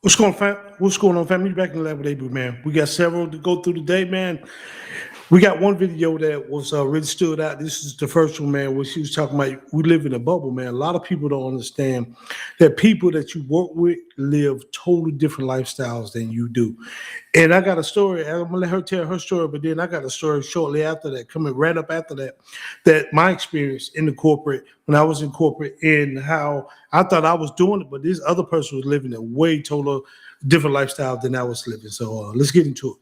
What's going on, family? Back in the lab with Abu, man. We got several to go through today, man. We got one video that was really stood out. This is the first one, man, where she was talking about we live in a bubble, man. A lot of people don't understand that people that you work with live totally different lifestyles than you do. And I got a story. I'm gonna let her tell her story, but then I got a story shortly after that, coming right up after that, that my experience in the corporate when I was in corporate and how I thought I was doing it, but this other person was living a way total different lifestyle than I was living. So let's get into it.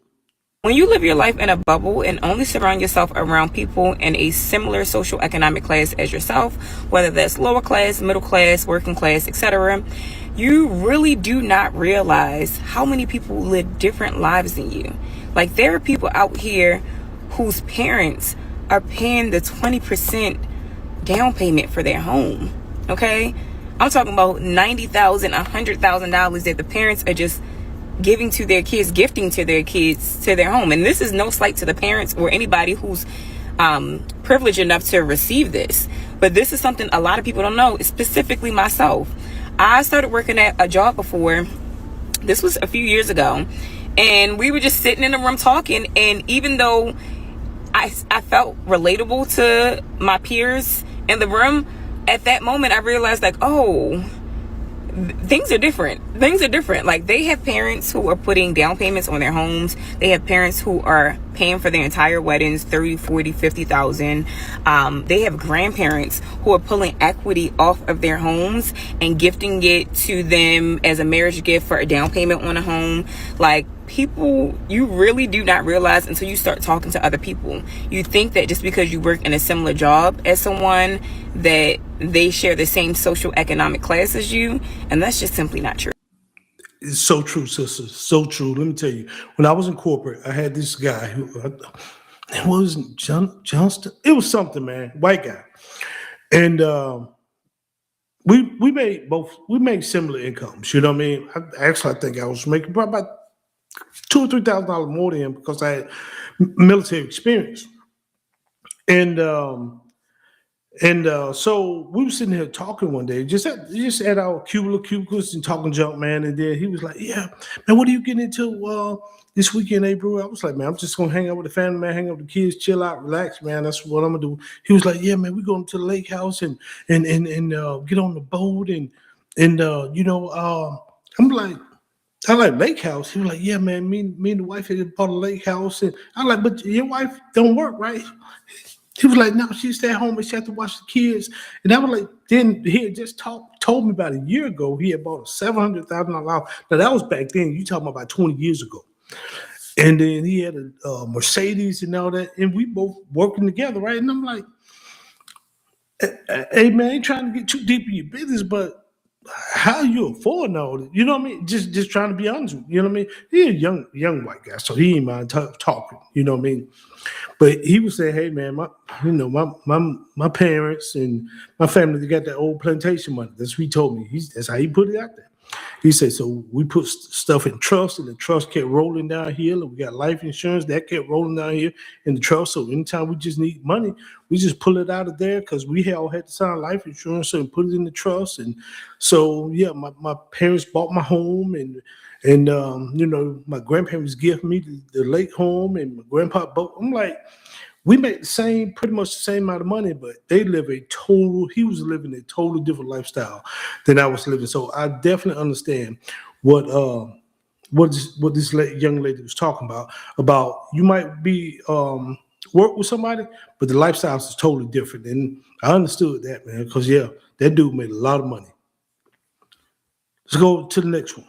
When you live your life in a bubble and only surround yourself around people in a similar social economic class as yourself, whether that's lower class, middle class, working class, etc., you really do not realize how many people live different lives than you. Like, there are people out here whose parents are paying the 20% down payment for their home. Okay? I'm talking about $90,000, $100,000 that the parents are just gifting to their kids to their home. And this is no slight to the parents or anybody who's privileged enough to receive this. But this is something a lot of people don't know, specifically myself. I started working at a job before. This was a few years ago. And we were just sitting in a room talking. And even though I felt relatable to my peers in the room, at that moment I realized, like, oh, things are different. Like, they have parents who are putting down payments on their homes. They have parents who are paying for their entire weddings, 30, 40, 50,000. They have grandparents who are pulling equity off of their homes and gifting it to them as a marriage gift for a down payment on a home. Like, people, you really do not realize until you start talking to other people. You think that just because you work in a similar job as someone, that they share the same social economic class as you, and that's just simply not true. It's so true, sister. So true. Let me tell you, when I was in corporate, I had this guy who it wasn't Johnston. It was something, man, white guy, and we made similar incomes. You know what I mean? I think I was making probably about $2,000 or $3,000 more than him because I had military experience, and so we were sitting here talking one day, just at our cubicles and talking junk, man. And then he was like, "Yeah, man, what are you getting into this weekend, April?" I was like, "Man, I'm just gonna hang out with the family, man, hang out with the kids, chill out, relax, man. That's what I'm gonna do." He was like, "Yeah, man, we going to the lake house and get on the boat and I'm like." I like lake house. He was like, "Yeah, man, me and the wife had bought a lake house." And I'm like, "But your wife don't work, right?" He was like, "No, she stay at home and she had to watch the kids." And I was like, then he had just told me about a year ago he had bought a $700,000 house. Now that was back then. You talking about 20 years ago. And then he had a Mercedes and all that, and we both working together, right? And I'm like, "Hey, man, I ain't trying to get too deep in your business, but how you afford all that?" You know what I mean? Just trying to be honest with you. You know what I mean? He a young white guy, so he ain't mind talking. You know what I mean? But he would say, "Hey, man, my parents and my family, they got that old plantation money." That's what he told me. That's how he put it out there. He said, "So we put stuff in trust, and the trust kept rolling down here. And we got life insurance that kept rolling down here in the trust. So anytime we just need money, we just pull it out of there because we all had to sign life insurance and put it in the trust." And so, yeah, my parents bought my home, and my grandparents gifted me the lake home, and my grandpa bought. I'm like, we made pretty much the same amount of money, but he was living a totally different lifestyle than I was living. So I definitely understand what this young lady was talking about you might be work with somebody, but the lifestyles is totally different. And I understood that, man, because yeah, that dude made a lot of money. Let's go to the next one.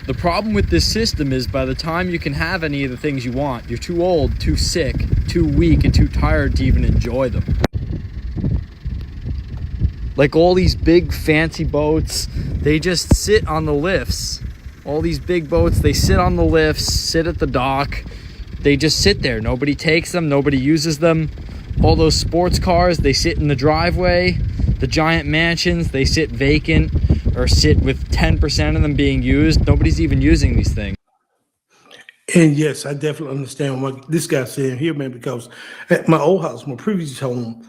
The problem with this system is by the time you can have any of the things you want, you're too old, too sick, too weak, and too tired to even enjoy them. Like all these big fancy boats, they just sit on the lifts. All these big boats, they sit on the lifts, sit at the dock. They just sit there. Nobody takes them, nobody uses them. All those sports cars, they sit in the driveway. The giant mansions, they sit vacant or sit with 10% of them being used. Nobody's even using these things. And yes, I definitely understand what this guy's saying here, man, because at my old house, my previous home,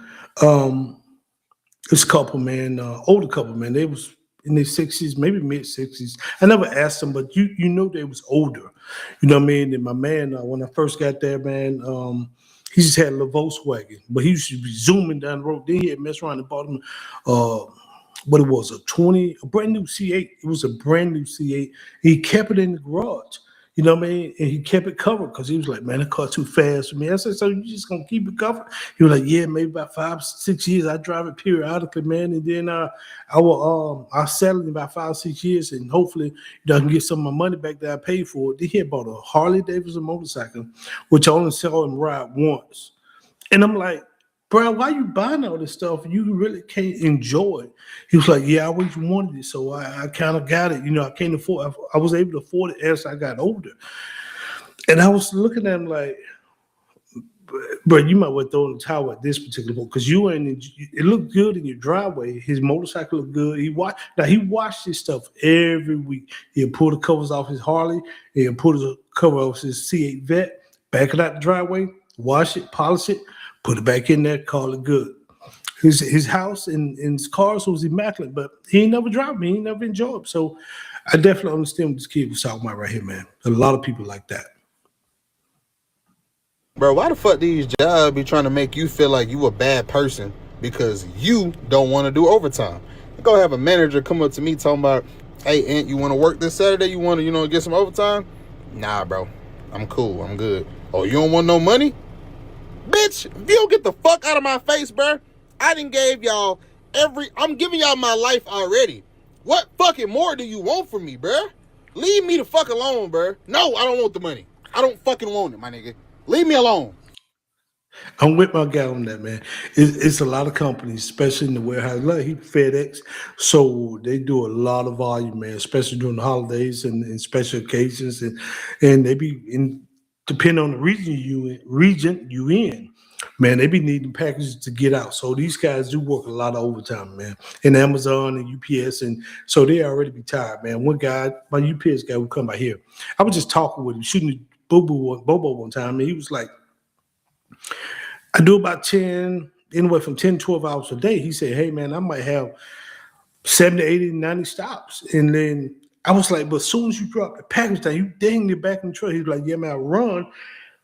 this couple, man, older couple, man, they was in their 60s, maybe mid 60s. I never asked them, but you know they was older. You know what I mean? And my man, when I first got there, man, he just had a little Volkswagen, but he used to be zooming down the road. Then he had messed around and bought him what it was, a brand new C8. It was a brand new C8. He kept it in the garage. You know what I mean? And he kept it covered because he was like, man, the car too fast for me. I said, so you just gonna keep it covered? He was like, yeah, maybe about 5-6 years. I drive it periodically, man. And then I'll settle in about 5-6 years, and hopefully I can get some of my money back that I paid for it. Then he had bought a Harley Davidson motorcycle, which I only saw him ride once. And I'm like, bro, why you buying all this stuff? You really can't enjoy it. He was like, yeah, I always wanted it, so I kind of got it. You know, I can't afford. I was able to afford it as I got older. And I was looking at him like, bro, you might well throw in the towel at this particular point because you ain't. It looked good in your driveway. His motorcycle looked good. He washed his stuff every week. He'll pull the covers off his Harley. He'll pull the cover off his C8 Vet, back it out the driveway, wash it, polish it, put it back in there, call it good. His house and his cars was immaculate, but he ain't never drive me. He ain't never enjoyed it. So I definitely understand what this kid was talking about right here, man. A lot of people like that. Bro, why the fuck these jobs be trying to make you feel like you a bad person because you don't want to do overtime? Go have a manager come up to me talking about, hey, Aunt, you want to work this Saturday? You want to, get some overtime? Nah, bro. I'm cool. I'm good. Oh, you don't want no money? Bitch, if you don't get the fuck out of my face, bro, I done gave y'all I'm giving y'all my life already. What fucking more do you want from me, bro? Leave me the fuck alone, bro. No, I don't want the money. I don't fucking want it, my nigga. Leave me alone. I'm with my guy on that, man. It's a lot of companies, especially in the warehouse. Like FedEx, so they do a lot of volume, man, especially during the holidays and special occasions, and they be depending on the region you in, man, they be needing packages to get out. So these guys do work a lot of overtime, man, in Amazon and UPS, and so they already be tired, man. One guy, my UPS guy, would come by here. I was just talking with him, shooting Bobo one time, and he was like, I do about anywhere from 10 to 12 hours a day. He said, hey, man, I might have 70, 80, 90 stops. And then I was like, but as soon as you drop the package down, you dang it back in the truck. He was like, yeah, man, I run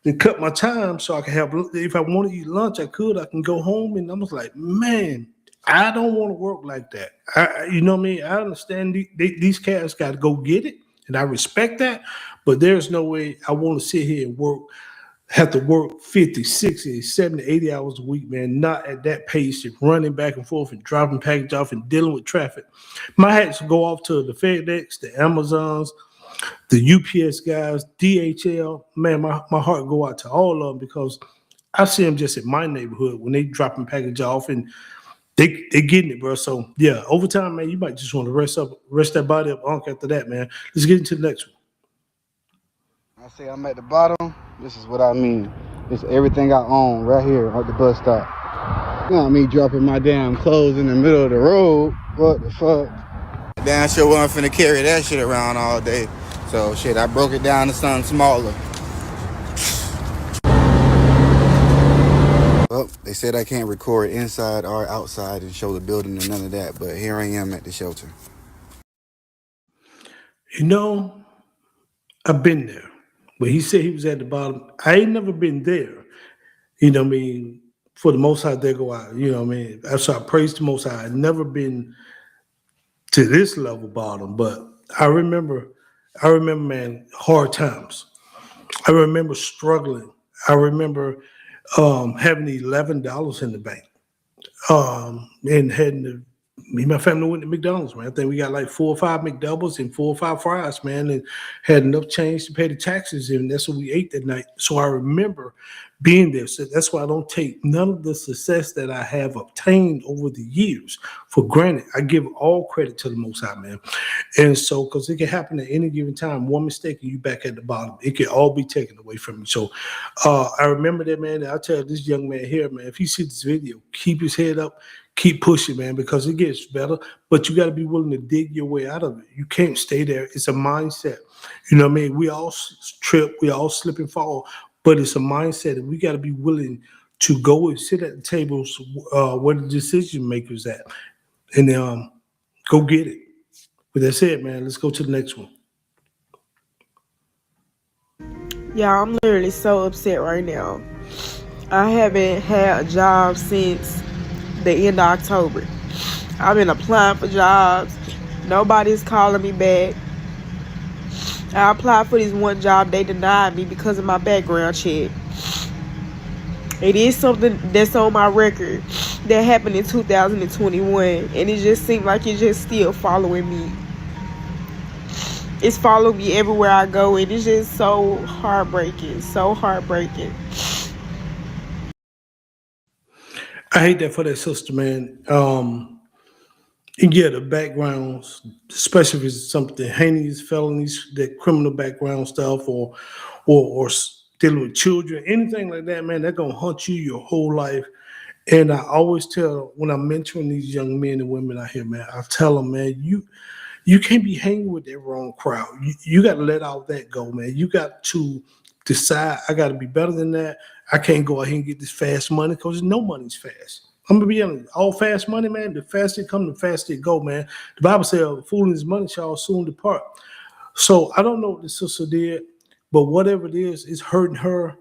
and cut my time so I can have, if I want to eat lunch, I can go home. And I was like, man, I don't want to work like that. You know what I mean? I understand these cats got to go get it, and I respect that, but there's no way I want to sit here and have to work 50, 60, 70, 80 hours a week, man, not at that pace and running back and forth and dropping package off and dealing with traffic. My hats go off to the FedEx, the Amazons, the UPS guys, DHL. Man, my heart go out to all of them because I see them just in my neighborhood when they dropping package off and they getting it, bro. So, yeah, overtime, man, you might just want to rest that body up after that, man. Let's get into the next one. I say I'm at the bottom. This is what I mean. It's everything I own right here at the bus stop. Not me dropping my damn clothes in the middle of the road. What the fuck? Damn sure wasn't finna carry that shit around all day. So shit, I broke it down to something smaller. Well, they said I can't record inside or outside and show the building or none of that, but here I am at the shelter. You know, I've been there. But he said he was at the bottom. I ain't never been there. You know what I mean? For the Most High, they go out. You know what I mean? So I praise the Most High. I've never been to this level bottom, but I remember, man, hard times. I remember struggling. I remember having $11 in the bank and me and my family went to McDonald's, man. I think we got like 4 or 5 McDoubles and 4 or 5 fries, man, and had enough change to pay the taxes, and that's what we ate that night. So I remember being there. So that's why I don't take none of the success that I have obtained over the years for granted. I give all credit to the Most High, man. And so, because it can happen at any given time, one mistake and you back at the bottom. It can all be taken away from you. So I remember that, man. I'll tell this young man here, man, if he sees this video, keep his head up. Keep pushing, man, because it gets better, but you got to be willing to dig your way out of it. You can't stay there. It's a mindset. You know what I mean? We all trip, we all slip and fall, but it's a mindset, and we got to be willing to go and sit at the tables where the decision makers at, and go get it. But that's it, man. Let's go to the next one. Yeah, I'm literally so upset right now. I haven't had a job since the end of October. I've been applying for jobs. Nobody's calling me back. I applied for this one job. They denied me because of my background check. It is something that's on my record that happened in 2021. And it just seemed like it's just still following me. It's following me everywhere I go. And it's just so heartbreaking. So heartbreaking. I hate that for that sister, man. And yeah, the backgrounds, especially if it's something heinous, felonies, that criminal background stuff, or dealing with children, anything like that, man, they're gonna haunt you your whole life. And I always tell when I'm mentoring these young men and women out here, man, I tell them, man, you can't be hanging with that wrong crowd. You got to let all that go, man. You got to decide, I got to be better than that. I can't go ahead and get this fast money because no money's fast. I'm going to be honest, all fast money, man, the faster it come, the faster it go, man. The Bible says, a fool and his money shall soon depart. So I don't know what the sister did, but whatever it is, it's hurting her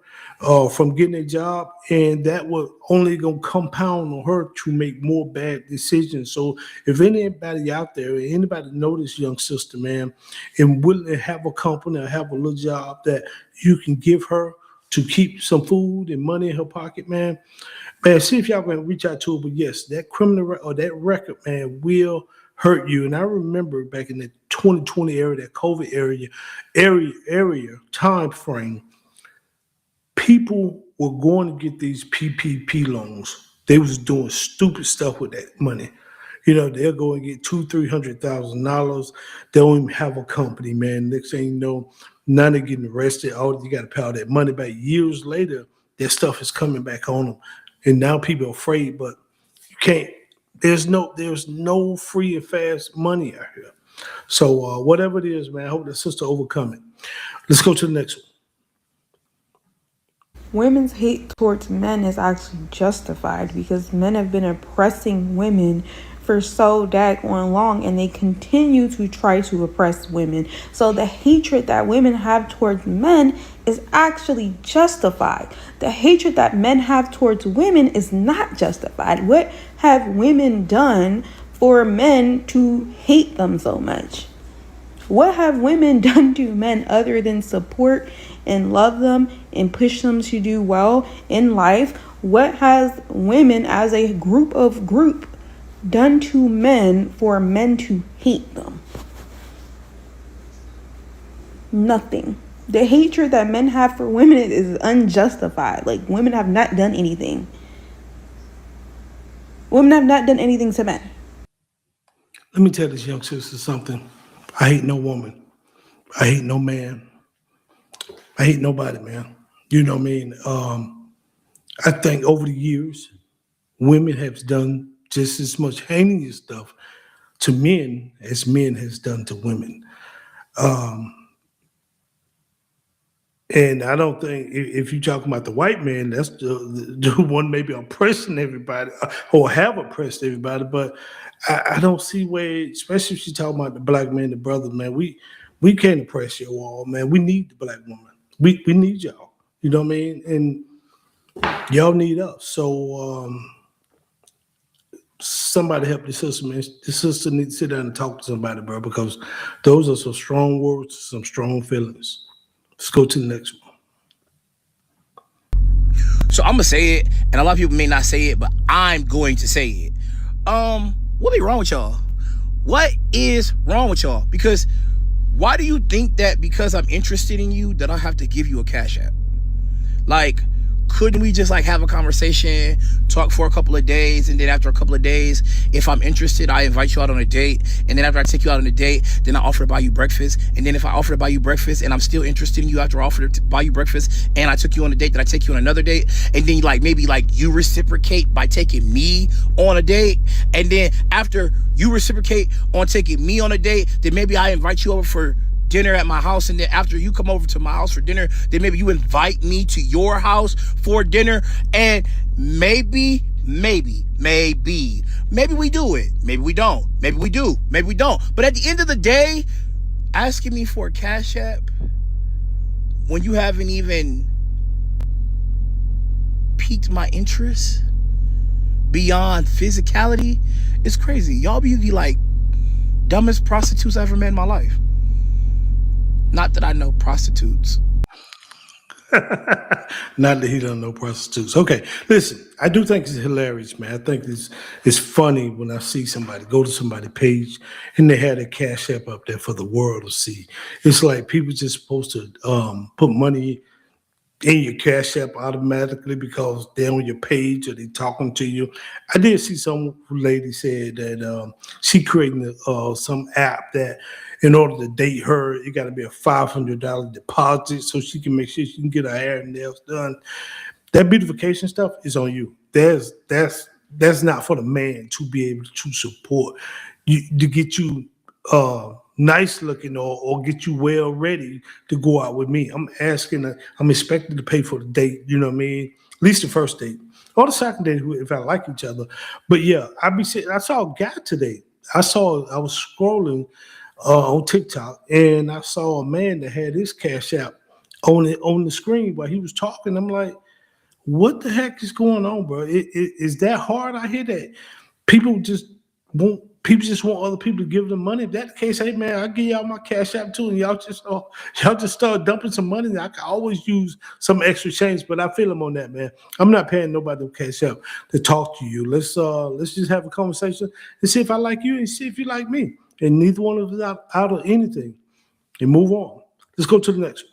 from getting a job, and that will only gonna compound on her to make more bad decisions. So if anybody out there, anybody know this young sister, man, and willing to have a company or have a little job that you can give her to keep some food and money in her pocket, man, see if y'all can reach out to her. But yes, that criminal or that record, man, will hurt you. And I remember back in the 2020 era, that COVID area time frame, people were going to get these PPP loans. They was doing stupid stuff with that money. You know, they'll go and get $200,000-$300,000. They don't even have a company, man. Next thing you know, now they're getting arrested. Oh, you got to pay all that money back. Years later, that stuff is coming back on them, and now people are afraid. But you can't. There's no free and fast money out here. So whatever it is, man, I hope the sister overcome it. Let's go to the next one. Women's hate towards men is actually justified because men have been oppressing women for so daggone long, and they continue to try to oppress women. So the hatred that women have towards men is actually justified. The hatred that men have towards women is not justified. What have women done for men to hate them so much? What have women done to men other than support and love them and push them to do well in life? What has women as a group done to men for men to hate them? Nothing. The hatred that men have for women is unjustified. Like, women have not done anything. Women have not done anything to men. Let me tell this young sister something. I hate no woman. I hate no man. I hate nobody, man. You know what I mean? I think over the years, women have done just as much heinous stuff to men as men has done to women. And I don't think if you're talking about the white man, that's the one maybe oppressing everybody or have oppressed everybody. But I don't see where, especially if you're talking about the black man, the brother, man, we can't oppress you all, man. We need the black woman. We need y'all. You know what I mean? And y'all need us. So somebody help this sister, man. This sister needs to sit down and talk to somebody, bro, because those are some strong words, some strong feelings. Let's go to the next one. So I'm gonna say it, and a lot of people may not say it, but I'm going to say it. What be wrong with y'all? What is wrong with y'all? Because why do you think that because I'm interested in you that I have to give you a cash app? Like, couldn't we just like have a conversation, talk for a couple of days, and then after a couple of days, if I'm interested, I invite you out on a date, and then after I take you out on a date, then I offer to buy you breakfast, and then if I offer to buy you breakfast and I'm still interested in you after I offer to buy you breakfast and I took you on a date, then I take you on another date, and then like maybe like you reciprocate by taking me on a date, and then after you reciprocate on taking me on a date, then maybe I invite you over for dinner at my house, and then after you come over to my house for dinner, then maybe you invite me to your house for dinner, and maybe Maybe we do it. Maybe we don't. Maybe we do. Maybe we don't. But at the end of the day, asking me for a Cash App when you haven't even piqued my interest beyond physicality is crazy. Y'all be the like dumbest prostitutes I ever met in my life. Not that I know prostitutes. Not that he don't know prostitutes. Okay, listen, I do think it's hilarious, man. I think it's funny when I see somebody go to somebody's page and they have their Cash App up there for the world to see. It's like people just supposed to put money in your Cash App automatically because they're on your page or they talking to you. I did see some lady said that she creating some app that in order to date her, it got to be a $500 deposit so she can make sure she can get her hair and nails done. That beautification stuff is on you. That's not for the man to be able to support you to get you nice looking or get you well ready to go out with me. I'm expected to pay for the date, you know what I mean? At least the first date. Or the second date if I like each other. But yeah, I saw a guy today. I was scrolling on TikTok and I saw a man that had his Cash App on the screen while he was talking. I'm like, what the heck is going on, bro? Is that hard? I hear that people just want other people to give them money. If that's the case, hey man, I'll give y'all my Cash App too, and y'all just start dumping some money. I can always use some extra change, but I feel them on that, man. I'm not paying nobody to Cash App to talk to you. Let's just have a conversation and see if I like you and see if you like me. And neither one of us out of anything, and move on. Let's go to the next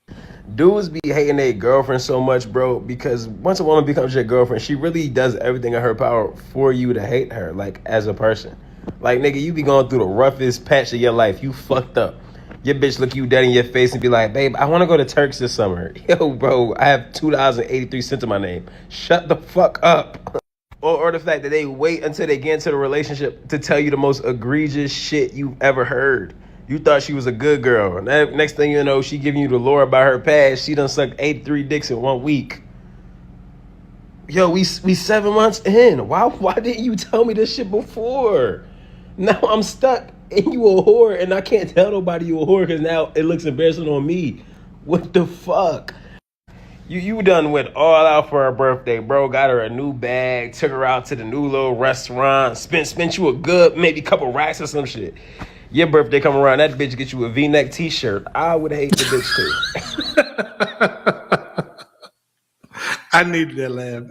one. Dudes be hating their girlfriend so much, bro, because once a woman becomes your girlfriend, she really does everything in her power for you to hate her, like, as a person. Like, nigga, you be going through the roughest patch of your life. You fucked up. Your bitch look you dead in your face and be like, babe, I want to go to Turks this summer. Yo, bro, I have $2.83 in my name. Shut the fuck up. Or the fact that they wait until they get into the relationship to tell you the most egregious shit you've ever heard. You thought she was a good girl. Next thing you know, she giving you the lore about her past. She done sucked 83 dicks in 1 week. Yo, we 7 months in. Why didn't you tell me this shit before? Now I'm stuck and you a whore and I can't tell nobody you a whore because now it looks embarrassing on me. What the fuck? You done went all out for her birthday, bro. Got her a new bag, took her out to the new little restaurant, spent you a good maybe couple racks or some shit. Your birthday come around, that bitch get you a V-neck t-shirt. I would hate the bitch too. I needed that laugh.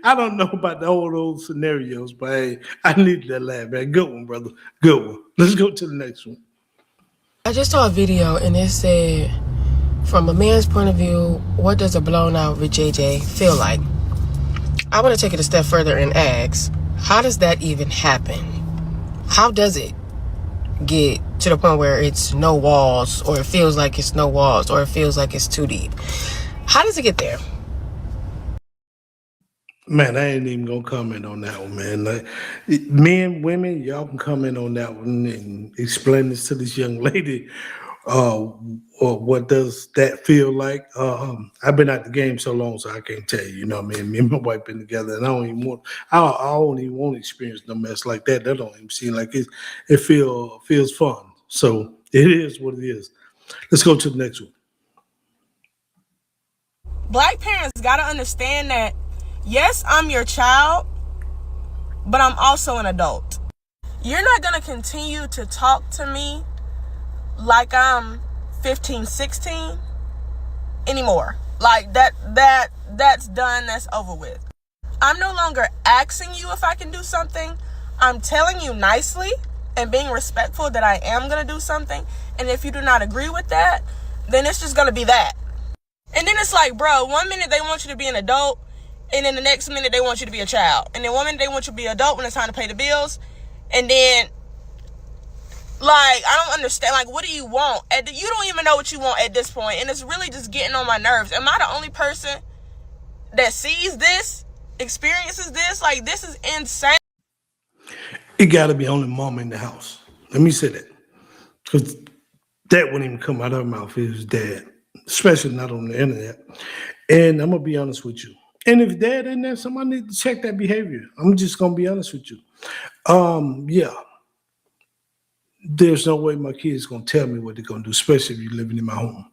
I don't know about the whole those scenarios, but hey, I needed that laugh, man. Good one, brother. Good one. Let's go to the next one. I just saw a video and it said, from a man's point of view, what does a blown out with JJ feel like? I want to take it a step further and ask, how does that even happen? How does it get to the point where it's no walls, or it feels like it's no walls, or it feels like it's too deep? How does it get there? Man, I ain't even gonna comment on that one, man. Like, men, women, y'all can comment on that one and explain this to this young lady. Or what does that feel like? I've been at the game so long, so I can't tell you. You know what I mean? Me and my wife been together, and I don't even want to experience no mess like that. That don't even seem like it feels fun. So it is what it is. Let's go to the next one. Black parents gotta understand that, yes, I'm your child, but I'm also an adult. You're not gonna continue to talk to me like I'm 15, 16 anymore. Like that's done, that's over with. I'm no longer asking you if I can do something. I'm telling you nicely and being respectful that I am gonna do something. And if you do not agree with that, then it's just gonna be that. And then it's like, bro, 1 minute they want you to be an adult, and then the next minute they want you to be a child. And then 1 minute they want you to be an adult when it's time to pay the bills. And then, like, I don't understand. Like, what do you want? You don't even know what you want at this point. And it's really just getting on my nerves. Am I the only person that sees this, experiences this? Like, this is insane. It got to be only mama in the house. Let me say that. Because that wouldn't even come out of her mouth if it was dad. Especially not on the internet. And I'm going to be honest with you. And if dad in there, somebody need to check that behavior. I'm just gonna be honest with you. Yeah, there's no way my kids gonna tell me what they're gonna do, especially if you're living in my home.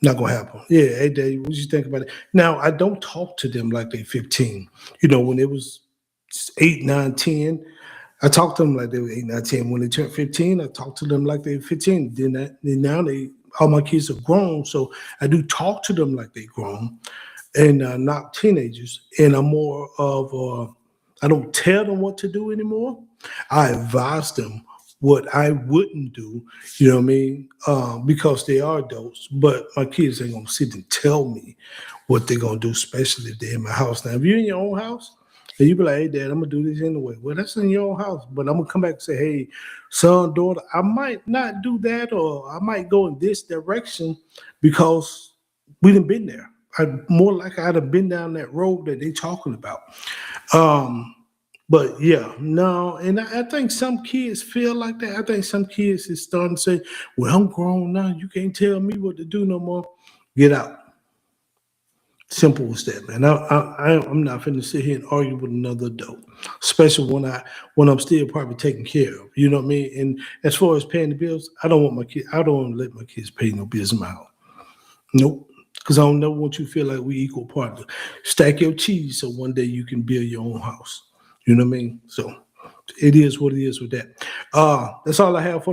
Not gonna happen. Yeah, hey Dave, what you think about it? Now I don't talk to them like they 15. You know, when it was 8, 9, 10, I talked to them like they were 8, 9, 10. When they turned 15, I talked to them like they were 15. Then now all my kids are grown, so I do talk to them like they grown and not teenagers. And I'm more of I don't tell them what to do anymore. I advise them what I wouldn't do, you know what I mean? Because they are adults, but my kids ain't gonna sit and tell me what they're gonna do, especially if they're in my house. Now, if you're in your own house, and you be like, hey, Dad, I'm gonna do this anyway. Well, that's in your own house, but I'm gonna come back and say, hey, son, daughter, I might not do that, or I might go in this direction because we done been there. More like I'd have been down that road that they talking about. But yeah, no, and I think some kids feel like that. I think some kids is starting to say, well, I'm grown now. You can't tell me what to do no more. Get out. Simple as that, man. I'm not finna sit here and argue with another adult, especially when I'm still probably taking care of. You know what I mean? And as far as paying the bills, I don't want to let my kids pay no bills in my house. Nope. Because I don't never want you to feel like we equal partners. Stack your cheese so one day you can build your own house. You know what I mean? So it is what it is with that. That's all I have for